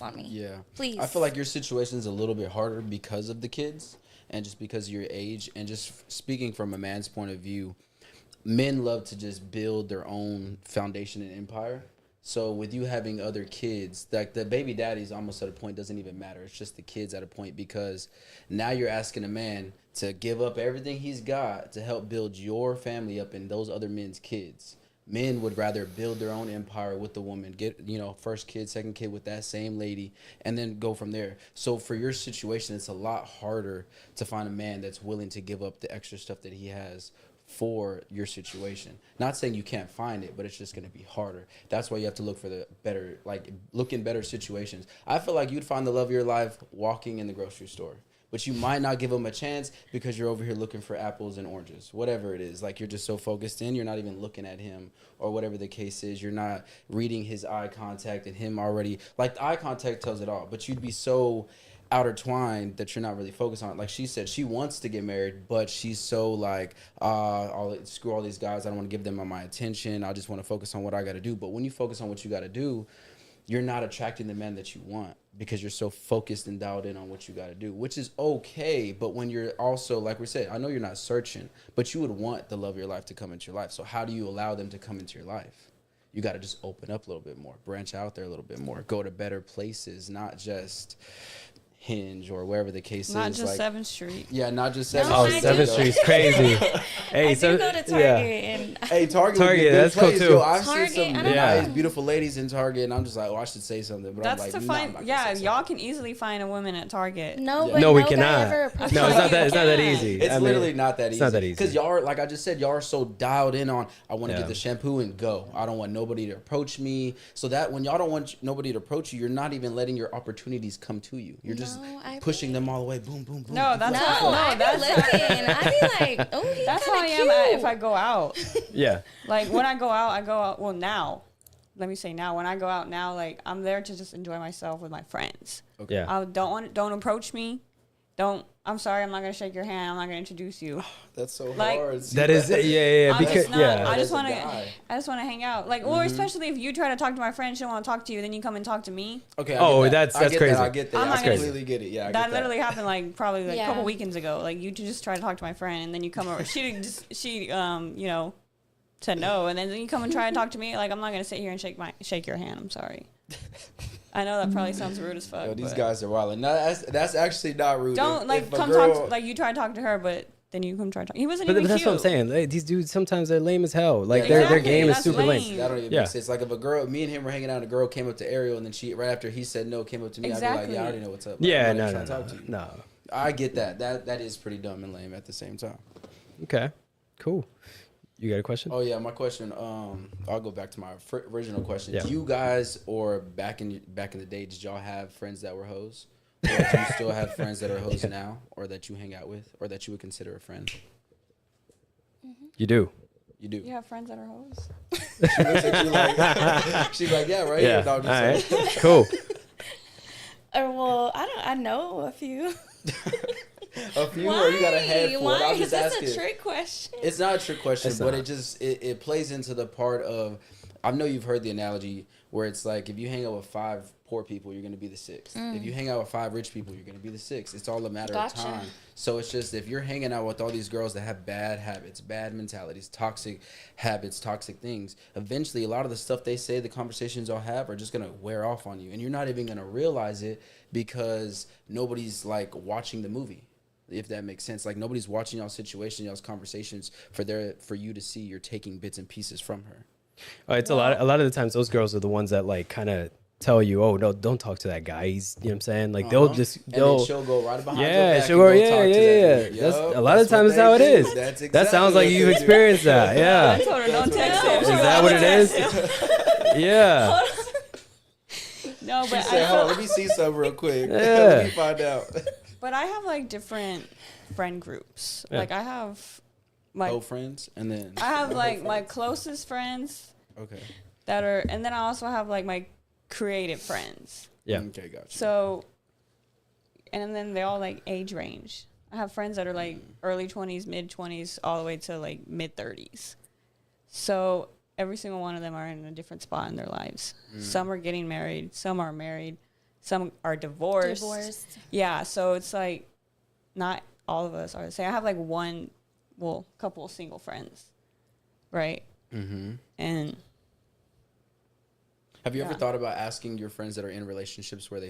on me. Yeah. Please. I feel like your situation is a little bit harder because of the kids and just because of your age. And just speaking from a man's point of view, men love to just build their own foundation and empire. So with you having other kids, like the baby daddy's almost at a point doesn't even matter. It's just the kids at a point, because now you're asking a man to give up everything he's got to help build your family up and those other men's kids. Men would rather build their own empire with the woman, get, first kid, second kid with that same lady, and then go from there. So for your situation, it's a lot harder to find a man that's willing to give up the extra stuff that he has for your situation. Not saying you can't find it, but it's just going to be harder. That's why you have to look for the better, look in better situations. I feel like you'd find the love of your life walking in the grocery store. But you might not give him a chance because you're over here looking for apples and oranges, whatever it is. Like, you're just so focused in, you're not even looking at him, or whatever the case is. You're not reading his eye contact and him already. Like, the eye contact tells it all. But you'd be so intertwined that you're not really focused on it. Like she said, she wants to get married, but she's so like, screw all these guys. I don't want to give them my attention. I just want to focus on what I got to do. But when you focus on what you got to do, you're not attracting the man that you want because you're so focused and dialed in on what you got to do, which is okay. But when you're also, like we said, I know you're not searching, but you would want the love of your life to come into your life. So how do you allow them to come into your life? You got to just open up a little bit more, branch out there a little bit more, go to better places, not just Hinge or wherever the case not is. just like 7th Street. Yeah, not just 7th No, Street. 7th Street's crazy. Hey, I do go to Target and Hey, Target would be a good that's cool place. too. Yo, I've Target, seen some I don't nice, know. beautiful ladies in Target, and I'm just like, I should say something, but That's I'm like, to nah, find. I'm not gonna Yeah, say y'all something. can easily find a woman at Target. no, Yeah. but No, we guy cannot. ever No, approached it's me. not that. It's not that Yeah. easy. It's I mean, literally not that easy. It's not that easy. Because y'all are, like I just said, y'all are so dialed in on, I want to Yeah. get the shampoo and go. I don't want nobody to approach me. So that when y'all don't want nobody to approach you, you're not even letting your opportunities come to you. You're just pushing them all the way. Boom, boom, boom. No, that's No, how, I be that's looking. I be like, oh, he's that's how I kinda am cute. if I go out. Yeah. Like when I go out. Well, now, let me say now. When I go out now, like I'm there to just enjoy myself with my friends. Okay. Yeah. I don't approach me. I'm sorry, I'm not gonna shake your hand. I'm not gonna introduce you. That's so Like- hard. That is, yeah. I'm Because, just not, yeah. I As just a want to. guy. I just want to hang out. Like, or especially if you try to talk to my friend, she don't want to talk to you. Then you come and talk to me. Okay. Oh, I get that. that's I get crazy. That. I get that. I'm I not gonna- completely get it. Yeah, I That get literally happened like probably like a Yeah. couple weekends ago. Like you just try to talk to my friend, and then you come over. She said no, and then you come and try to talk to me. Like I'm not gonna sit here and shake your hand. I'm sorry. I know that probably sounds rude as fuck. Yo, these but guys are wild. No, that's actually not rude. don't If a come girl- talk. Like you try to talk to her, but then you come try to talk. He wasn't But even that's cute. what I'm saying. Like, these dudes sometimes they're lame as hell. Like Yeah, their exactly. game is That's super lame. lame. That don't even Yeah. make sense. Like if a girl, me and him were hanging out, and a girl came up to Ariel, and then she right after he said no, came up to me. I'd be like, Exactly. yeah, I already know what's up. Like, Yeah, I'm no, not no, even trying to talk to you. no. I get that. That is pretty dumb and lame at the same time. Okay, cool. You got a question? Oh yeah, my question. I'll go back to my original question. Yeah. Do you guys, or back in the day, did y'all have friends that were hoes? Or do you still have friends that are hoes now, or that you hang out with, or that you would consider a friend? You do. You do. You have friends that are hoes. She looks at you like, she's like, yeah, right. Yeah. No, All I'm just right. Cool. Well, I know a few. a few, or you got a handful. Why? I'm Is just this asking. a trick question? It's not a trick question, It's but not. it just it plays into the part of, I know you've heard the analogy where it's like if you hang out with 5 poor people, you're going to be the 6th. If you hang out with 5 rich people, you're going to be the 6th. It's all a matter Gotcha. of time. So it's just, if you're hanging out with all these girls that have bad habits, bad mentalities, toxic habits, toxic things, eventually a lot of the stuff they say, the conversations y'all have are just going to wear off on you. And you're not even going to realize it because nobody's like watching the movie. If that makes sense. Like nobody's watching y'all's situation, y'all's conversations for you to see you're taking bits and pieces from her. It's a lot of the times those girls are the ones that like kind of tell you, oh no, don't talk to that guy. He's, you know what I'm saying? Like they'll just And then she'll go right behind your yeah, back she'll go, and yeah, talk to that yeah. dude. That's Yup, a lot of that's what times they how it do. is. That's That exactly sounds like what you've they do. experienced that. I Yeah. told her don't That's text what him. they Is do. that what it is? Yeah. No, She but said, I hold on, feel, let me see something real quick. Yeah. Let me find out. but I have like different friend groups. Yeah. Like I have my Oh, friends, and then I have like my closest friends okay, that are, and then I also have like my creative friends. Yeah. okay, gotcha. So, and then they all like age range. I have friends that are like early 20s, mid 20s, all the way to like mid 30s. So every single one of them are in a different spot in their lives. Some are getting married, some are married, Some are divorced. Divorced. Yeah, so it's like not all of us are the same. I have like couple of single friends, right? Mm-hmm. And Have you ever Yeah. thought about asking your friends that are in relationships where they